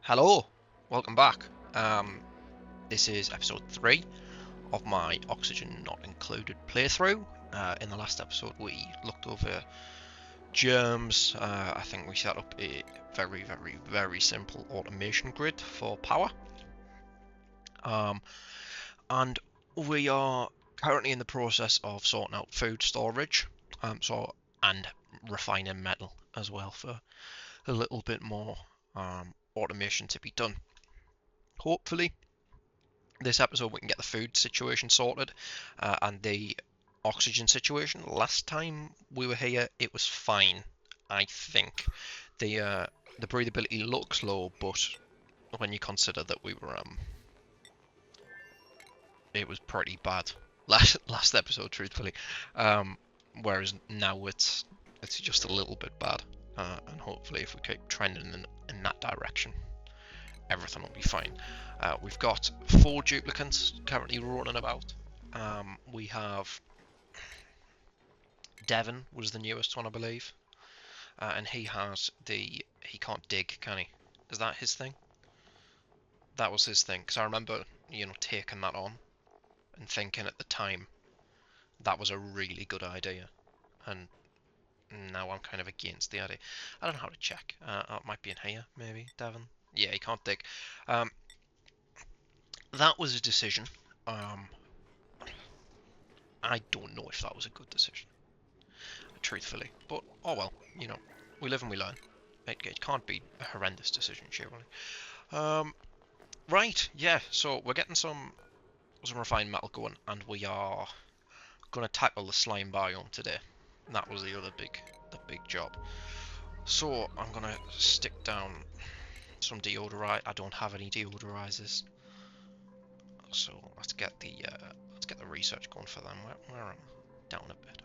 Hello, welcome back. This is episode 3 of my Oxygen Not Included playthrough. In the last episode we looked over germs. I think we set up a very simple automation grid for power. And we are currently in the process of sorting out food storage, and refining metal as well for a little bit more automation to be done. Hopefully this episode we can get the food situation sorted and the oxygen situation. Last time we were here it was fine. I think the breathability looks low, but when you consider that we were it was pretty bad last episode, truthfully, whereas now it's just a little bit bad, and hopefully if we keep trending in that direction everything will be fine. We've got 4 duplicants currently running about. We have Devon was the newest one, I believe, and he can't dig, can he? Is that his thing? That was his thing, because I remember, taking that on and thinking at the time that was a really good idea, and now I'm kind of against the idea. I don't know how to check. It might be in here, maybe, Devon. Yeah, he can't dig. That was a decision. I don't know if that was a good decision, truthfully. But, oh well, we live and we learn. It can't be a horrendous decision, surely. Right, yeah, so we're getting some refined metal going, and we are going to tackle the slime biome today. And that was the big job. So, I'm going to stick down some deodorize. I don't have any deodorizers, so let's get the research going for them. Where am I? Down a bit.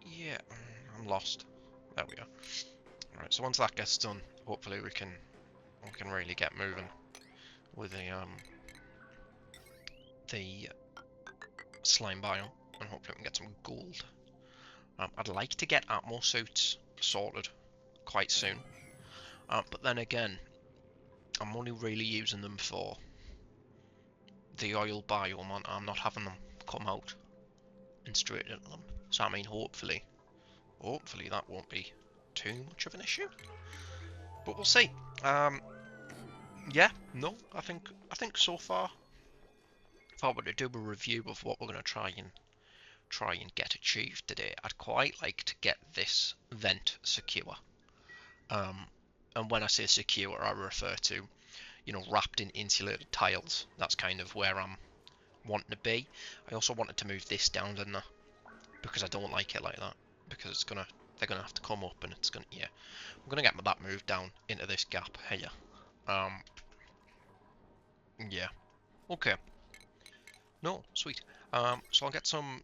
Yeah, I'm lost. There we are. Alright, so once that gets done, hopefully we can really get moving with the slime biome, and hopefully we can get some gold. I'd like to get Atmo suits sorted quite soon, but then again, I'm only really using them for the oil biome, and I'm not having them come out and straight into them. So I mean, hopefully that won't be too much of an issue, but we'll see. Yeah, no, I think so far, if I were to do a review of what we're going to try and get achieved today, I'd quite like to get this vent secure. And when I say secure, I refer to, wrapped in insulated tiles. That's kind of where I'm wanting to be. I also wanted to move this down, didn't I? Because I don't like it like that. Because they're gonna have to come up, and it's gonna, yeah. I'm gonna get that moved down into this gap here. Yeah. Okay. No, sweet. So I'll get some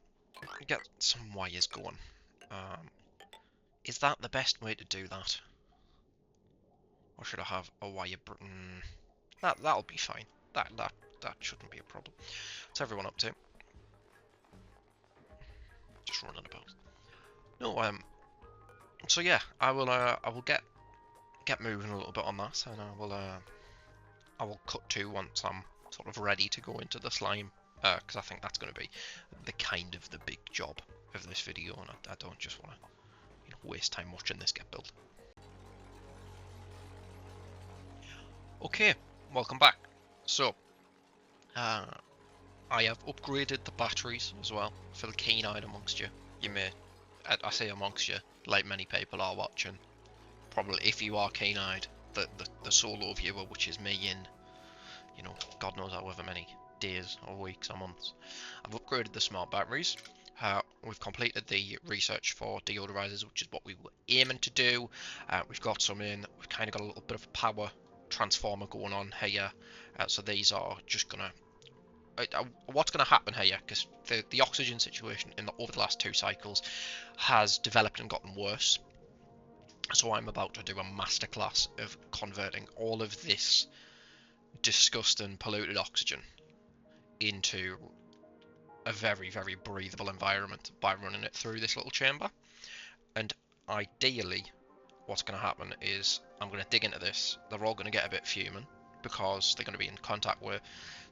wires going. Is that the best way to do that? Or should I have a wire? That'll be fine. That shouldn't be a problem. What's everyone up to? Just running about. No, so yeah, I will get moving a little bit on that, and I will cut to once I'm sort of ready to go into the slime, because I think that's going to be the big job of this video, and I don't just want to waste time watching this get built. Okay, welcome back. So, I have upgraded the batteries as well for the keen-eyed amongst you. You may, I say amongst you, like many people are watching. Probably, if you are keen-eyed, the solo viewer, which is me in, God knows however many days or weeks or months. I've upgraded the smart batteries. We've completed the research for deodorizers, which is what we were aiming to do. We've got some in. We've kind of got a little bit of a power transformer going on here. So these are just gonna. What's going to happen here, because the oxygen situation over the last 2 cycles has developed and gotten worse. So I'm about to do a masterclass of converting all of this disgusting polluted oxygen into a very breathable environment by running it through this little chamber. And ideally what's going to happen is I'm going to dig into this. They're all going to get a bit fuming because they're going to be in contact with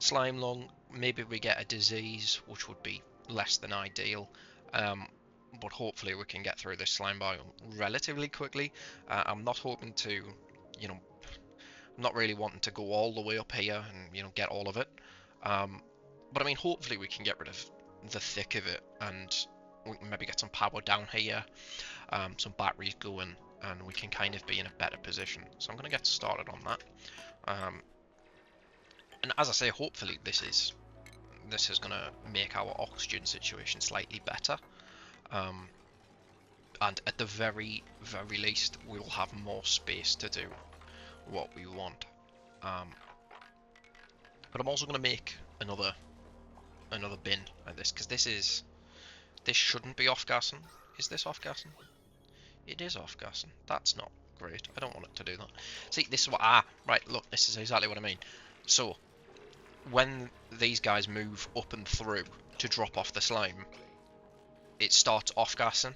Slimelung. Maybe we get a disease, which would be less than ideal. But hopefully we can get through this slime biome relatively quickly. I'm not hoping to, you know, not really wanting to go all the way up here and, you know, get all of it. But I mean, hopefully we can get rid of the thick of it, and we can maybe get some power down here, some batteries going, and we can kind of be in a better position. So I'm going to get started on that. And as I say, hopefully this is going to make our oxygen situation slightly better. And at the very least, we will have more space to do what we want. But I'm also going to make another bin like this, because this shouldn't be off-gassing. Is this off-gassing? It is off-gassing. That's not great. I don't want it to do that. See, this is what... right, look, this is exactly what I mean. So, when these guys move up and through to drop off the slime, it starts off-gassing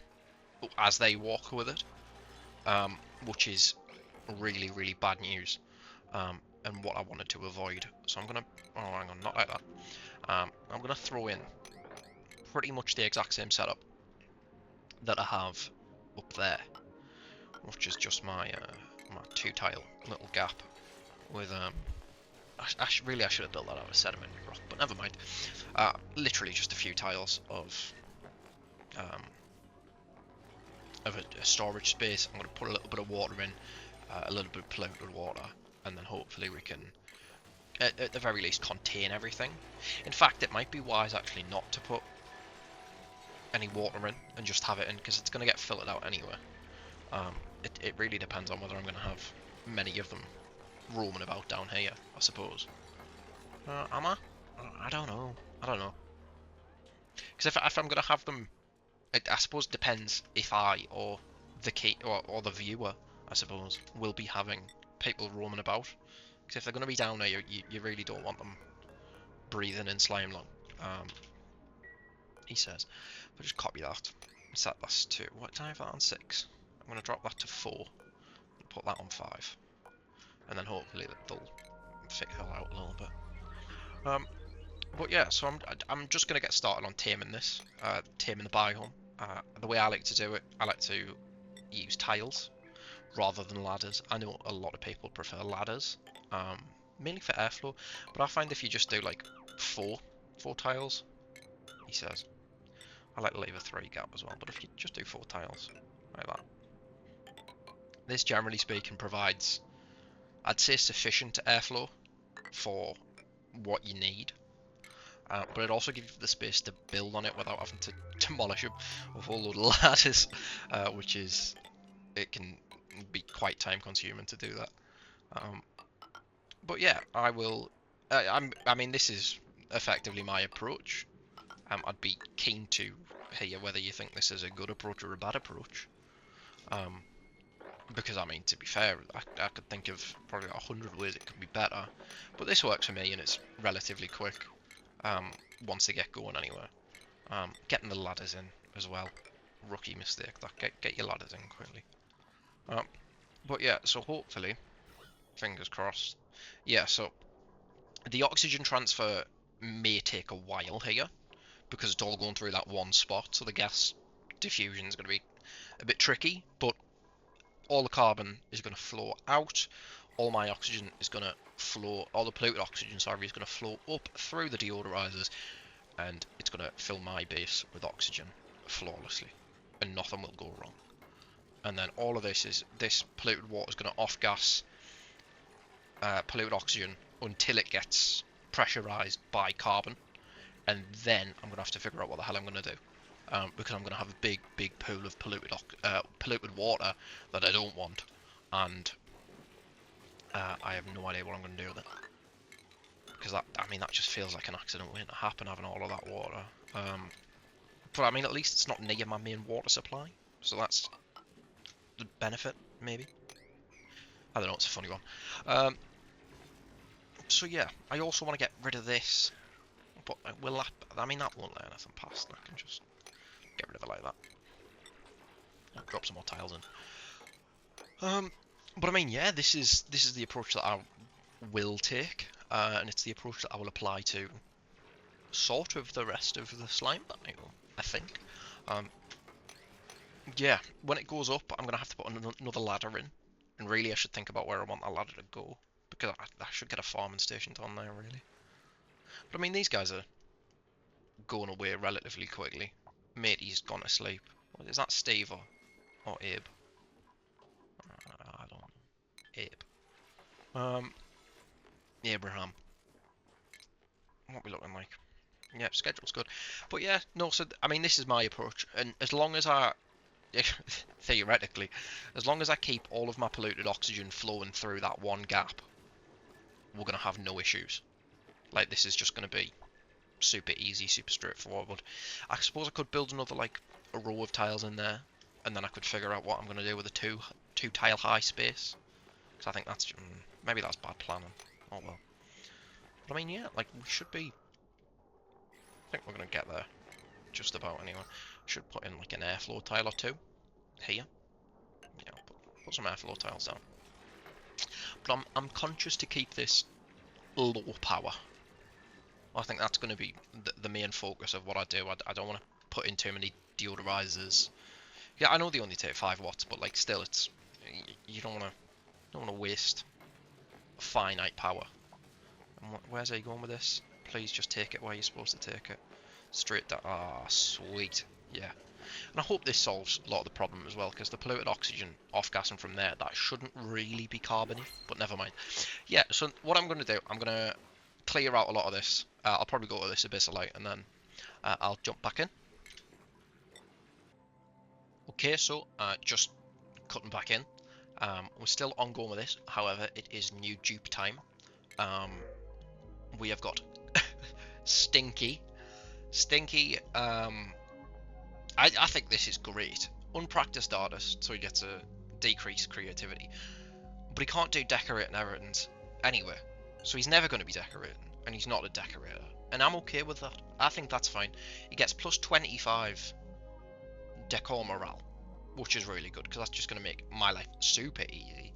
as they walk with it, which is really, really bad news, and what I wanted to avoid. So I'm going to... oh, hang on, not like that. I'm going to throw in pretty much the exact same setup that I have up there, which is just my my 2-tile little gap with I should have built that out of sediment rock, but never mind. Literally just a few tiles of a storage space. I'm going to put a little bit of water in, a little bit of polluted water, and then hopefully we can, at the very least, contain everything. In fact, it might be wise actually not to put any water in and just have it in, because it's going to get filtered out anyway. It really depends on whether I'm going to have many of them roaming about down here, I suppose. Am I? I don't know. Because if I'm going to have them, I suppose it depends if I or the or the viewer, I suppose, will be having people roaming about. Because if they're going to be down there, you really don't want them breathing in Slimelung. He says. But just copy that. Set this to... what did I have that on 6? I'm going to drop that to 4. And put that on 5. And then hopefully they'll figure it out a little bit. But yeah, so I'm just going to get started on taming this. Taming the biome. The way I like to do it, I like to use tiles rather than ladders. I know a lot of people prefer ladders, mainly for airflow, but I find if you just do like four tiles, he says, I like to leave a 3 gap as well, but if you just do 4 tiles like that, this generally speaking provides, I'd say, sufficient airflow for what you need. But it also gives you the space to build on it without having to demolish them with a whole load of ladders, which is, it can be quite time consuming to do that. But yeah, I will, I mean, this is effectively my approach. I'd be keen to hear whether you think this is a good approach or a bad approach. Because, I mean, to be fair, I could think of probably 100 ways it could be better. But this works for me, and it's relatively quick. Once they get going anyway. Getting the ladders in as well. Rookie mistake. Get your ladders in quickly. But yeah, so hopefully, fingers crossed. Yeah, so the oxygen transfer may take a while here, because it's all going through that one spot, so the gas diffusion is going to be a bit tricky, but all the carbon is going to flow out, all my oxygen is going to flow, all the polluted oxygen, sorry, is going to flow up through the deodorizers, and it's going to fill my base with oxygen flawlessly, and nothing will go wrong. And then all of this polluted water is going to off-gas polluted oxygen until it gets pressurized by carbon, and then I'm going to have to figure out what the hell I'm going to do. Because I'm going to have a big pool of polluted water that I don't want, and I have no idea what I'm going to do with it. Because that just feels like an accident waiting to happen, having all of that water. But I mean, at least it's not near my main water supply, so that's the benefit, maybe. I don't know, it's a funny one. So yeah, I also want to get rid of this, but will that, I mean, that won't let anything past. I can just get rid of it like that. I'll drop some more tiles in. But I mean, yeah, this is the approach that I will take, and it's the approach that I will apply to sort of the rest of the slime biome, I think. Um, yeah, when it goes up, I'm gonna have to put another ladder in, and really I should think about where I want that ladder to go, because I should get a farming station down there, really. But I mean, these guys are going away relatively quickly. Matey's gone to sleep. Is that Steve or Abe? I don't know. Abe. Um, Abraham. What we looking like? Yeah, schedule's good. But yeah, no, so, I mean, this is my approach. And as long as I, theoretically, as long as I keep all of my polluted oxygen flowing through that one gap, we're going to have no issues. Like, this is just going to be super easy, super straightforward. I suppose I could build another, like, a row of tiles in there, and then I could figure out what I'm going to do with a two tile high space. Because I think that's, maybe that's bad planning. Oh well. But I mean, yeah, like, we should be, I think we're going to get there. Just about, anyway. Should put in, like, an airflow tile or two. Here. Yeah, put some airflow tiles down. But I'm conscious to keep this low power. I think that's going to be the main focus of what I do. I don't want to put in too many deodorizers. Yeah, I know they only take 5 watts, but like still, it's you don't want to waste finite power. And where's he going with this? Please just take it where you're supposed to take it. Straight down. Ah, sweet. Yeah. And I hope this solves a lot of the problem as well, because the polluted oxygen off-gassing from there, that shouldn't really be carbony, but never mind. Yeah, so what I'm going to do, I'm going to clear out a lot of this. I'll probably go to this abyssalite, and then I'll jump back in. Okay, so just cutting back in. We're still ongoing with this, however, it is new dupe time. We have got Stinky. Stinky, I think this is great. Unpracticed artist, so he gets a decreased creativity. But he can't do decorating errands anyway. So he's never going to be decorating, and he's not a decorator. And I'm okay with that. I think that's fine. He gets plus 25 decor morale, which is really good, because that's just going to make my life super easy.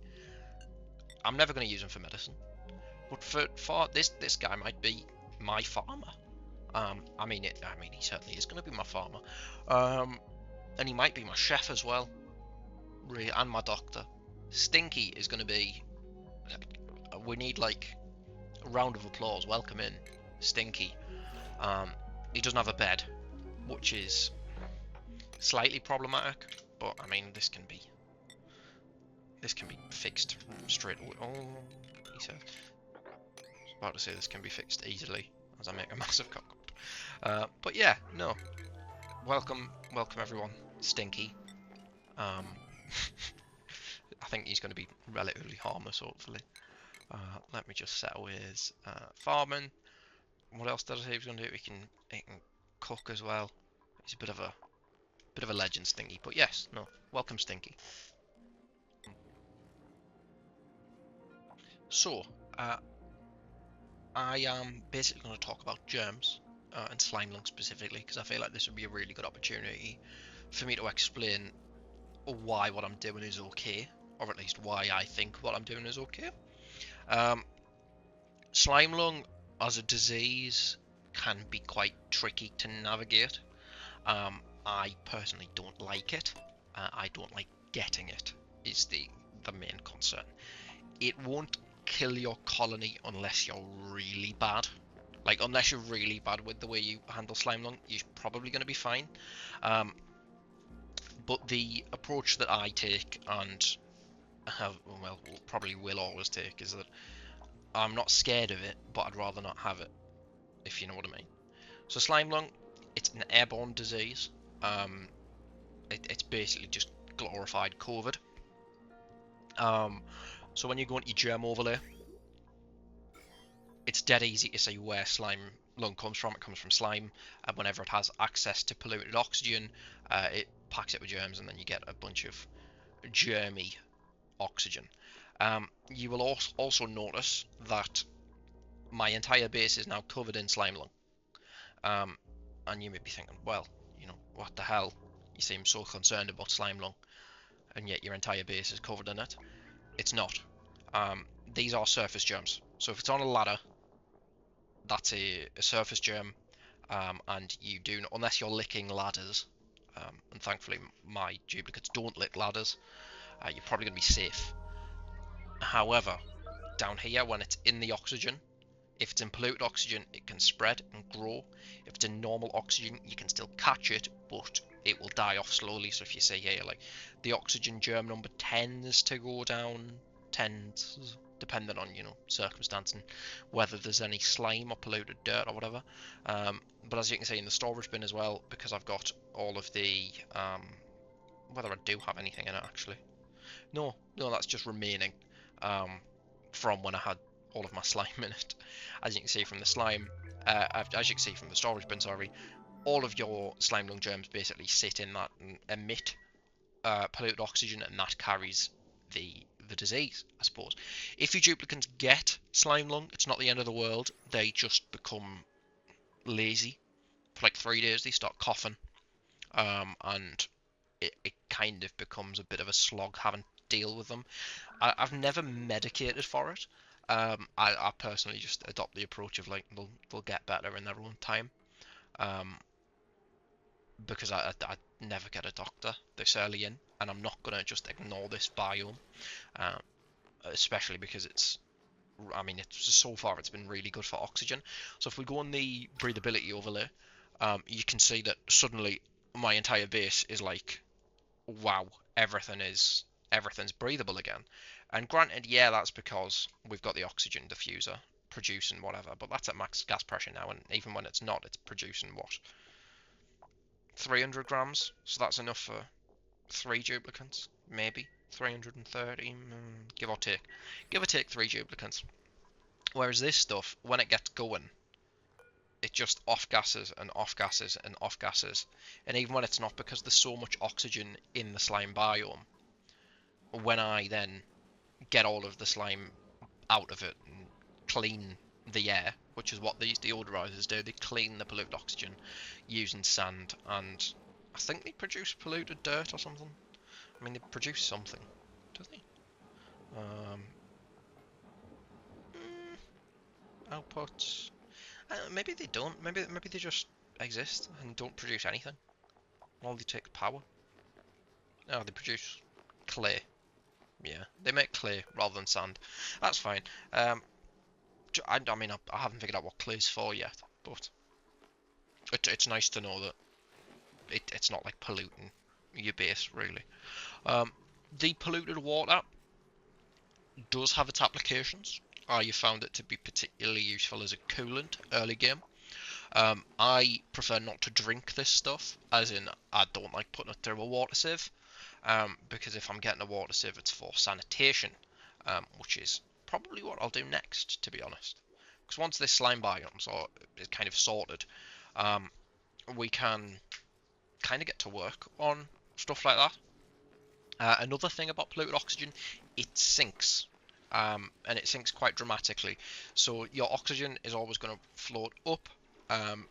I'm never going to use him for medicine. But for this guy might be my farmer. I mean, he certainly is going to be my farmer. And he might be my chef as well, really, and my doctor. Stinky is going to be. We need like a round of applause. Welcome in, Stinky. He doesn't have a bed, which is slightly problematic, but I mean this can be fixed straight away. Oh, he said. I was about to say this can be fixed easily as I make a massive cock up. But yeah, no. Welcome everyone, Stinky. I think he's going to be relatively harmless, hopefully. Let me just settle his farming. What else did I say he was going to do? He can cook as well. He's a bit of a legend, Stinky. But yes, no, welcome, Stinky. So, I am basically going to talk about germs. And Slimelung specifically, because I feel like this would be a really good opportunity for me to explain why what I'm doing is okay, or at least why I think what I'm doing is okay. Slimelung as a disease can be quite tricky to navigate. I personally don't like it. I don't like getting it, is the main concern. It won't kill your colony unless you're really bad. Like, unless you're really bad with the way you handle Slimelung, you're probably going to be fine. But the approach that I take, and probably will always take, is that I'm not scared of it, but I'd rather not have it, if you know what I mean. So Slimelung, it's an airborne disease. It's basically just glorified COVID. So when you go into your germ overlay, it's dead easy to see where Slimelung comes from. It comes from slime, and whenever it has access to polluted oxygen, it packs it with germs, and then you get a bunch of germy oxygen. You will also notice that my entire base is now covered in Slimelung. And you may be thinking, well, what the hell? You seem so concerned about Slimelung. and yet your entire base is covered in it. It's not. These are surface germs. So if it's on a ladder, that's a surface germ, and you do not, unless you're licking ladders, and thankfully my duplicates don't lick ladders, you're probably going to be safe. However, down here, when it's in the oxygen, if it's in polluted oxygen, it can spread and grow. If it's in normal oxygen, you can still catch it, but it will die off slowly. So if you say here, like, the oxygen germ number tends to go down, tends, depending on, you know, circumstance and whether there's any slime or polluted dirt or whatever. But as you can see in the storage bin as well, because I've got all of the, whether I do have anything in it actually. No, that's just remaining from when I had all of my slime in it. As you can see from the slime, as you can see from the storage bin, sorry, all of your Slimelung germs basically sit in that and emit polluted oxygen, and that carries the disease, I suppose. If your duplicants get Slimelung, it's not the end of the world. They just become lazy. For like 3 days, they start coughing, and it kind of becomes a bit of a slog having to deal with them. I've never medicated for it. I personally just adopt the approach of like they'll get better in their own time, because I never get a doctor this early in, and I'm not gonna just ignore this biome, especially because it's, I mean, it's so far it's been really good for oxygen. So if we go on the breathability overlay, you can see that suddenly my entire base is like, wow, everything's breathable again. And granted, yeah, that's because we've got the oxygen diffuser producing whatever, but that's at max gas pressure now, and even when it's not, it's producing what, 300 grams? So that's enough for 3 duplicants, maybe 330, give or take. Give or take 3 duplicants. Whereas this stuff, when it gets going, it just off gases and off gases and off gases. And even when it's not, because there's so much oxygen in the slime biome, when I then get all of the slime out of it and clean the air, which is what these deodorizers do, they clean the polluted oxygen using sand, and I think they produce polluted dirt or something. I mean, they produce something, don't they? Outputs. Maybe they don't. Maybe they just exist and don't produce anything. All they take power. Oh, they produce clay. Yeah, they make clay rather than sand. That's fine. I mean, I haven't figured out what clay's for yet, but it's nice to know that it's not like polluting your base, really. The polluted water does have its applications. I found it to be particularly useful as a coolant early game. I prefer not to drink this stuff, as in I don't like putting it through a water sieve, because if I'm getting a water sieve, it's for sanitation, which is probably what I'll do next, to be honest. Because once this slime biome is kind of sorted, we can kind of get to work on stuff like that. Another thing about polluted oxygen, it sinks, and it sinks quite dramatically. So your oxygen is always going to float up,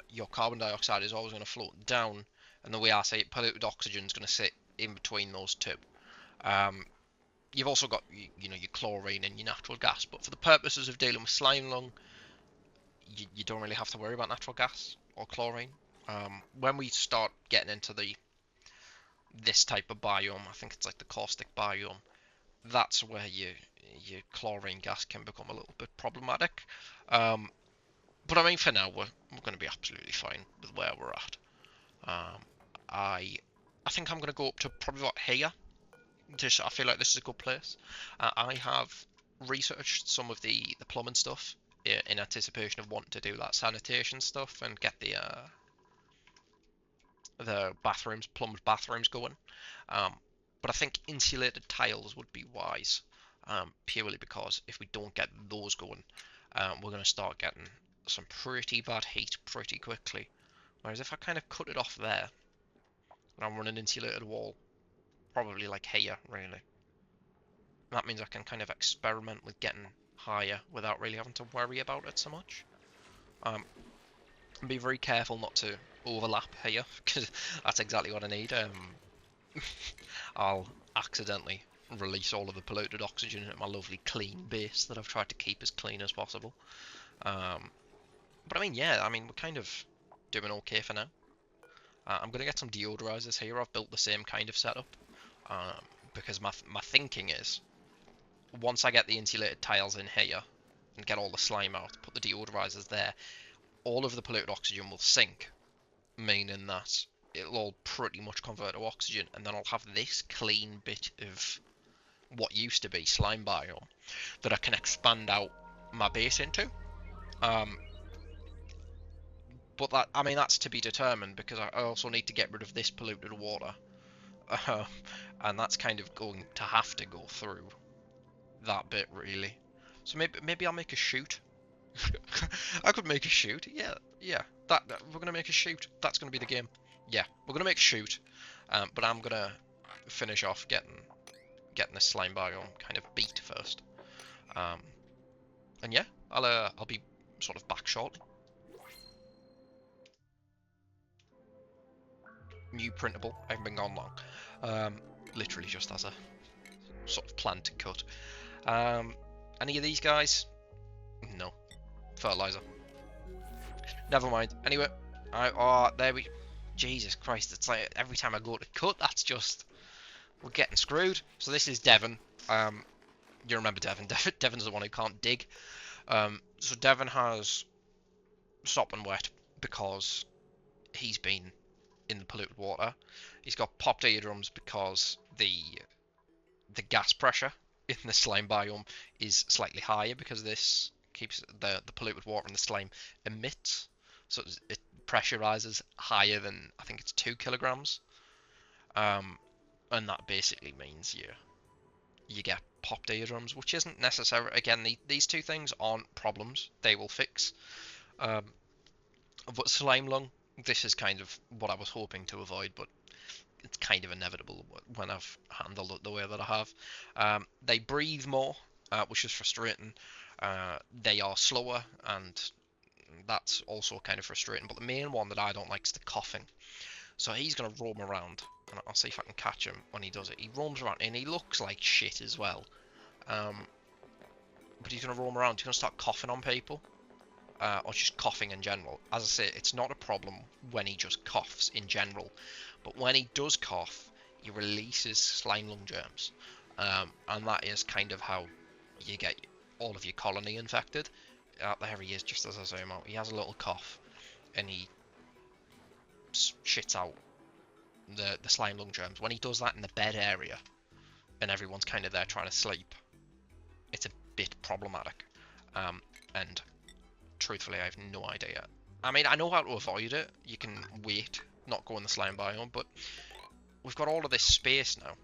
your carbon dioxide is always going to float down, and the way I say it, polluted oxygen is going to sit in between those two. You've also got your chlorine and your natural gas, but for the purposes of dealing with Slimelung, you don't really have to worry about natural gas or chlorine. When we start getting into this type of biome, I think it's like the caustic biome, that's where your chlorine gas can become a little bit problematic. But I mean, for now, we're going to be absolutely fine with where we're at. I think I'm going to go up to probably about here. I feel like this is a good place. I have researched some of the plumbing stuff in anticipation of wanting to do that sanitation stuff and get the plumbed bathrooms going. But I think insulated tiles would be wise, purely because if we don't get those going, we're going to start getting some pretty bad heat pretty quickly. Whereas if I kind of cut it off there, and I run an insulated wall, probably like here, really, that means I can kind of experiment with getting higher without really having to worry about it so much. Be very careful not to overlap here, because that's exactly what I need. I'll accidentally release all of the polluted oxygen into my lovely clean base that I've tried to keep as clean as possible. But I mean, yeah, I mean, we're kind of doing okay for now. I'm going to get some deodorizers here. I've built the same kind of setup because my thinking is once I get the insulated tiles in here and get all the slime out, put the deodorizers there, all of the polluted oxygen will sink, meaning that it'll all pretty much convert to oxygen, and then I'll have this clean bit of what used to be slime biome that I can expand out my base into. Um, but that, I mean, that's to be determined because I also need to get rid of this polluted water, uh, and that's kind of going to have to go through that bit really. So maybe I'll make a chute. I could make a chute. Yeah, yeah. That we're gonna make a chute. That's gonna be the game. Yeah, we're gonna make a chute. But I'm gonna finish off getting this slime biome kind of beat first. And yeah, I'll be sort of back shortly. New printable. I haven't been gone long. Literally just as a sort of plan to cut. Any of these guys? No. Fertilizer. Never mind. Anyway, there we. Jesus Christ! It's like every time I go to cut, that's just we're getting screwed. So this is Devon. You remember Devon? Devon's the one who can't dig. So Devon has stop and wet because he's been in the polluted water. He's got popped eardrums because the gas pressure in the slime biome is slightly higher because this keeps the polluted water and the slime emits, so it pressurizes higher than I think it's 2 kilograms, and that basically means you get popped eardrums, which isn't necessary. Again, these two things aren't problems; they will fix. But Slimelung, this is kind of what I was hoping to avoid, but it's kind of inevitable when I've handled it the way that I have. They breathe more, which is frustrating. They are slower, and that's also kind of frustrating. But the main one that I don't like is the coughing. So he's going to roam around, and I'll see if I can catch him when he does it. He roams around, and he looks like shit as well. But he's going to roam around. He's going to start coughing on people. Or just coughing in general. As I say, it's not a problem when he just coughs in general, but when he does cough, he releases Slimelung germs, and that is kind of how you get all of your colony infected. There he is, just as I zoom out. He has a little cough, and he shits out the Slimelung germs. When he does that in the bed area, and everyone's kind of there trying to sleep, it's a bit problematic. And truthfully, I have no idea. I mean, I know how to avoid it. You can wait, not go in the slime biome, but we've got all of this space now,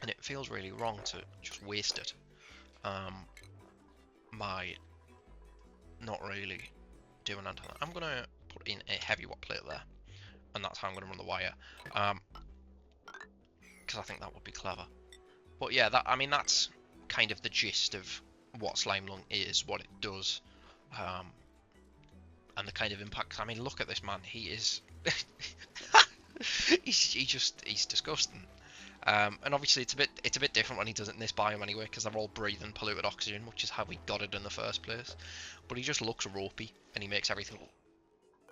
and it feels really wrong to just waste it. My not really doing anything. I'm gonna put in a heavy wet plate there, and that's how I'm gonna run the wire, because I think that would be clever. But yeah, I mean, that's kind of the gist of what Slimelung is, what it does. And the kind of impact. I mean, look at this man. He is. he's disgusting. And obviously it's a bit different when he does it in this biome anyway, because they're all breathing polluted oxygen, which is how we got it in the first place. But he just looks ropey, and he makes everything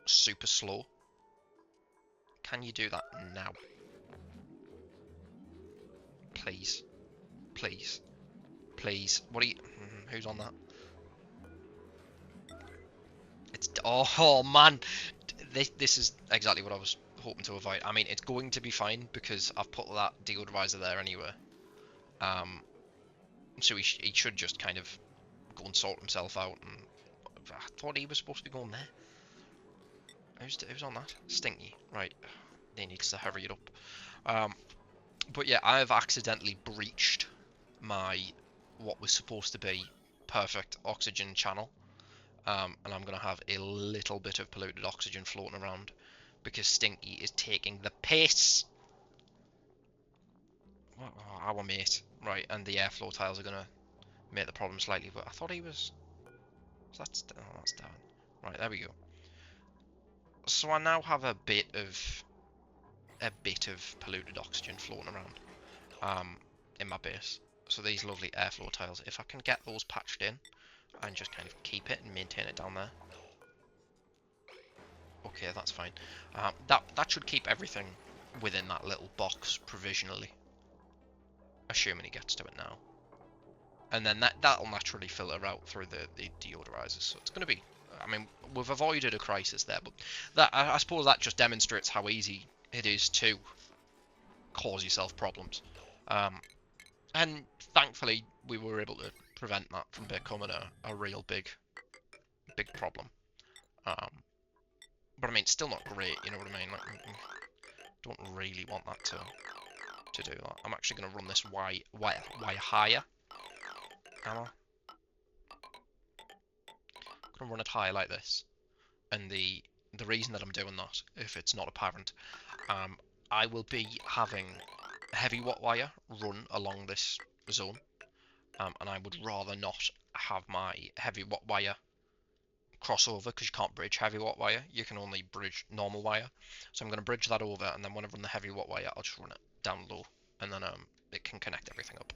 super slow. Can you do that now? Please, please, please. What are you? Who's on that? It's oh man, this is exactly what I was hoping to avoid. I mean, it's going to be fine because I've put that deodorizer there anyway. So he should just kind of go and sort himself out. And I thought he was supposed to be going there. Who's on that? Stinky, right? He needs to hurry it up. But yeah, I have accidentally breached what was supposed to be perfect oxygen channel. And I'm going to have a little bit of polluted oxygen floating around because Stinky is taking the piss. Oh, our mate. Right, and the airflow tiles are going to make the problem slightly, but I thought he was... that's down. Right, there we go. So I now have a bit of polluted oxygen floating around. in my base. So these lovely airflow tiles, if I can get those patched in and just kind of keep it and maintain it down there. Okay, that's fine. That should keep everything within that little box provisionally, assuming he gets to it now. And then that'll naturally filter out through the deodorizers. So it's going to be, I mean, we've avoided a crisis there, but that I suppose that just demonstrates how easy it is to cause yourself problems. And thankfully, we were able to prevent that from becoming a real big problem. But I mean, it's still not great, you know what I mean? Like, don't really want that to do that. I'm actually going to run this wire higher. Am I? I'm going to run it higher like this. And the reason that I'm doing that, if it's not apparent, I will be having heavy watt wire run along this zone. And I would rather not have my heavy watt wire crossover, because you can't bridge heavy watt wire, you can only bridge normal wire. So I'm going to bridge that over, and then when I run the heavy watt wire, I'll just run it down low, and then it can connect everything up.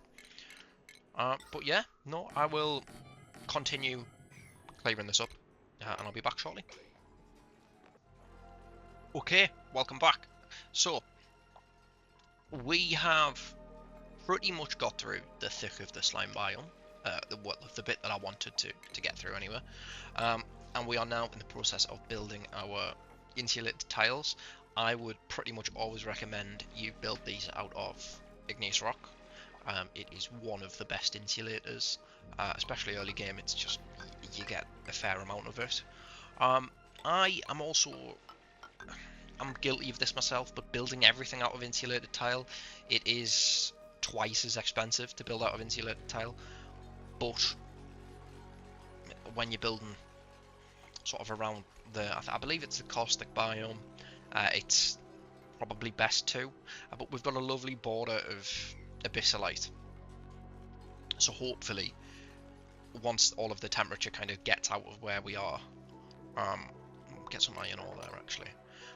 But yeah, no, I will continue clearing this up, and I'll be back shortly. Okay, welcome back. So, we have pretty much got through the thick of the slime biome, the bit that I wanted to get through anyway. And we are now in the process of building our insulated tiles. I would pretty much always recommend you build these out of igneous rock. It is one of the best insulators, especially early game. It's just, you get a fair amount of it. I'm guilty of this myself, but building everything out of insulated tile, it is twice as expensive to build out of insulated tile. But when you're building sort of around I believe it's the caustic biome, it's probably best too. But we've got a lovely border of abyssalite, so hopefully once all of the temperature kind of gets out of where we are, get some iron ore there actually.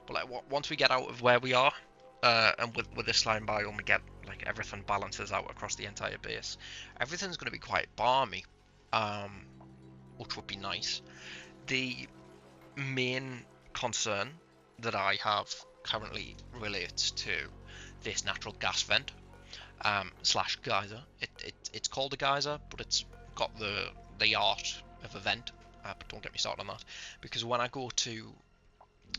But like once we get out of where we are, and with the slime biome, we get like everything balances out across the entire base. Everything's going to be quite balmy, which would be nice. The main concern that I have currently relates to this natural gas vent slash geyser. It's called a geyser, but it's got the art of a vent. But don't get me started on that, because when I go to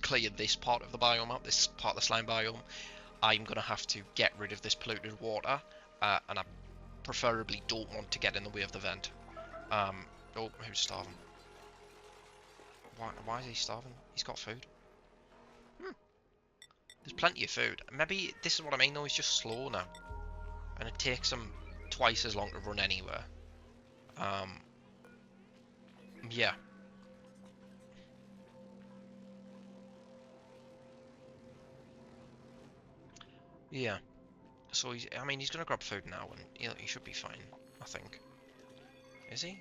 clear this part of the biome out, this part of the slime biome, I'm going to have to get rid of this polluted water, and I preferably don't want to get in the way of the vent. Oh, who's starving? Why is he starving? He's got food. There's plenty of food. Maybe this is what I mean though, he's just slow now. And it takes him twice as long to run anywhere. Yeah. Yeah. So he's going to grab food now, and he should be fine, I think. Is he?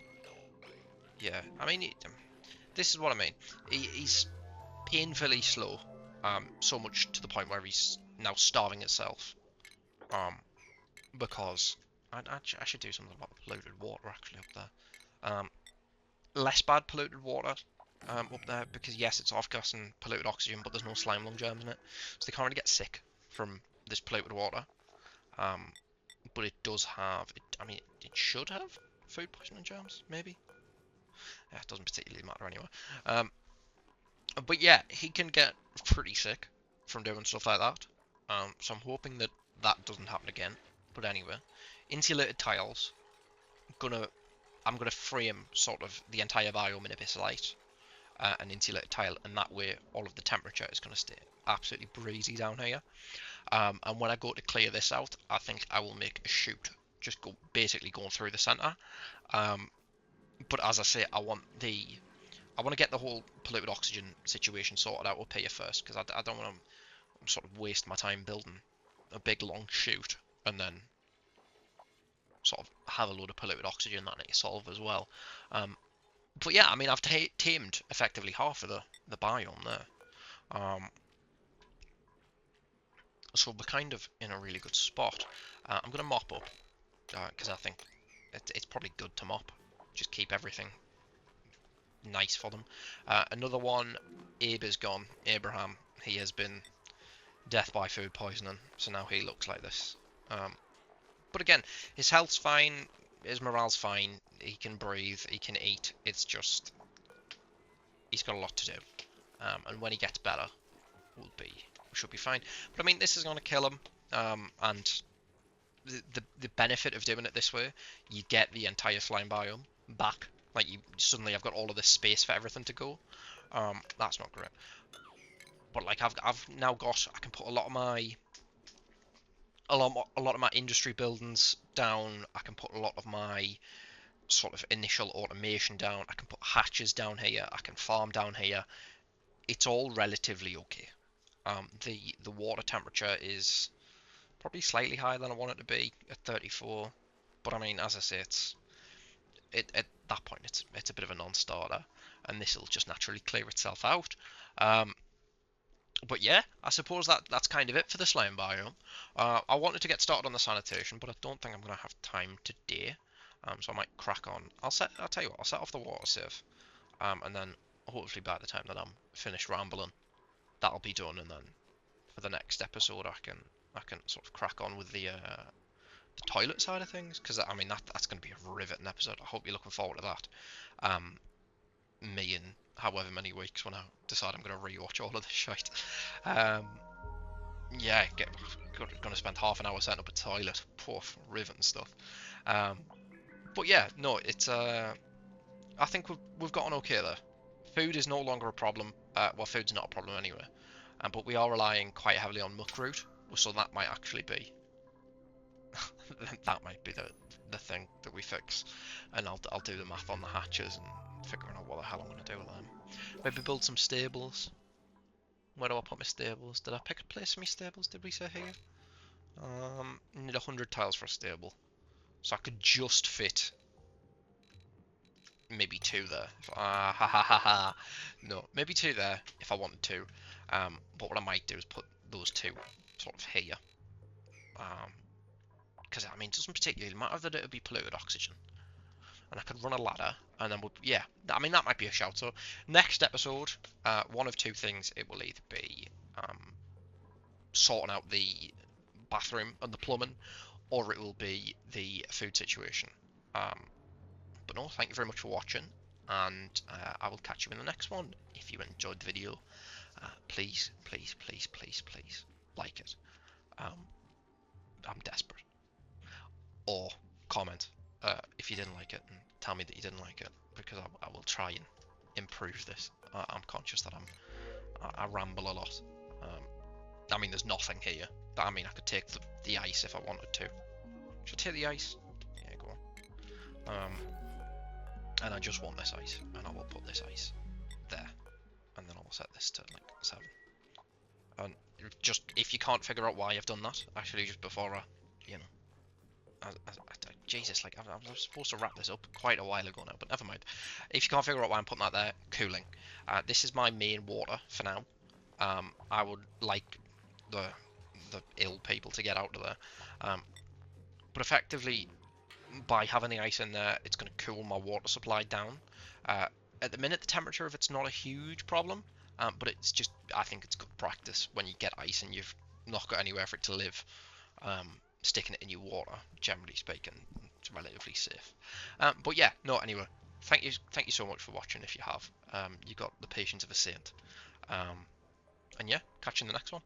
Yeah. This is what I mean. He's painfully slow. So much to the point where he's now starving itself. Because I should do something about the polluted water actually up there. Less bad polluted water up there, because yes, it's off-gas and polluted oxygen, but there's no Slimelung germs in it, so they can't really get sick from this polluted water. But it does have, it should have food poisoning germs, maybe. Yeah, it doesn't particularly matter anyway. But yeah, he can get pretty sick from doing stuff like that. So I'm hoping that that doesn't happen again. But anyway, insulated tiles. I'm gonna frame sort of the entire biome in abyssalite, an insulated tile, and that way all of the temperature is gonna stay absolutely breezy down here. And when I go to clear this out, I think I will make a chute, just basically going through the center. But as I say, I want to get the whole polluted oxygen situation sorted out up here first, because I don't want to sort of waste my time building a big long chute and then sort of have a load of polluted oxygen that I need to solve as well. But yeah, I've tamed effectively half of the biome there. So we're kind of in a really good spot. I'm going to mop up, because I think it's probably good to mop. Just keep everything nice for them. Another one, Abe is gone. Abraham, he has been death by food poisoning, so now he looks like this. But again, his health's fine, his morale's fine, he can breathe, he can eat. It's just, he's got a lot to do. And when he gets better, we should be fine. But I mean, this is going to kill him, and the benefit of doing it this way, you get the entire slime biome back. Like, you suddenly I've got all of this space for everything to go. That's not great. But like I've now got, I can put a lot of my industry buildings down. I can put a lot of my sort of initial automation down. I can put hatches down here. I can farm down here. It's all relatively okay. The water temperature is probably slightly higher than I want it to be at 34, but I mean, as I say, at that point it's a bit of a non-starter, and this will just naturally clear itself out. But yeah, I suppose that's kind of it for the slime biome. I wanted to get started on the sanitation, but I don't think I'm gonna have time today. So I might crack on. I'll tell you what, I'll set off the water save, and then hopefully by the time that I'm finished rambling, that'll be done, and then for the next episode I can sort of crack on with the toilet side of things, because I mean that's going to be a riveting episode. I hope you're looking forward to that. Me in however many weeks when I decide I'm going to rewatch all of this shite. Yeah, going to spend half an hour setting up a toilet. Poor riveting stuff. But yeah, no, it's I think we've gotten okay there. Food is no longer a problem. Well, food's not a problem anyway. But we are relying quite heavily on muck root, so that might actually be that might be the thing that we fix, and I'll do the math on the hatches and figuring out what the hell I'm going to do with them. Maybe build some stables. Where do I put my stables? Did I pick a place for my stables? Did we say here? Need 100 tiles for a stable, so I could just fit maybe 2 there. No, maybe 2 there if I wanted to. But what I might do is put those 2 sort of here. Because I mean, it doesn't particularly matter that it would be polluted oxygen, and I could run a ladder, and then yeah, I mean that might be a shout. So next episode, one of 2 things. It will either be sorting out the bathroom and the plumbing, or it will be the food situation. But no, thank you very much for watching, and I will catch you in the next one. If you enjoyed the video, please like it. I'm desperate. Or comment if you didn't like it, and tell me that you didn't like it, because I will try and improve this. I'm conscious that I ramble a lot. I mean, there's nothing here. I mean, I could take the ice if I wanted to. Should I take the ice? Yeah, go on. And I just want this ice, and I will put this ice there, and then I'll set this to like 7. And just, if you can't figure out why I've done that, actually, just before I, you know, Jesus, like I was supposed to wrap this up quite a while ago now, but never mind. If you can't figure out why I'm putting that there, cooling. This is my main water for now. I would like the ill people to get out of there, but effectively, by having the ice in there, it's going to cool my water supply down. At the minute, the temperature of it's not a huge problem, but it's just, I think it's good practice when you get ice and you've not got anywhere for it to live. Sticking it in your water, generally speaking, it's relatively safe. But yeah, no, anyway, thank you so much for watching. If you have, you got the patience of a saint. And yeah, catch you in the next one.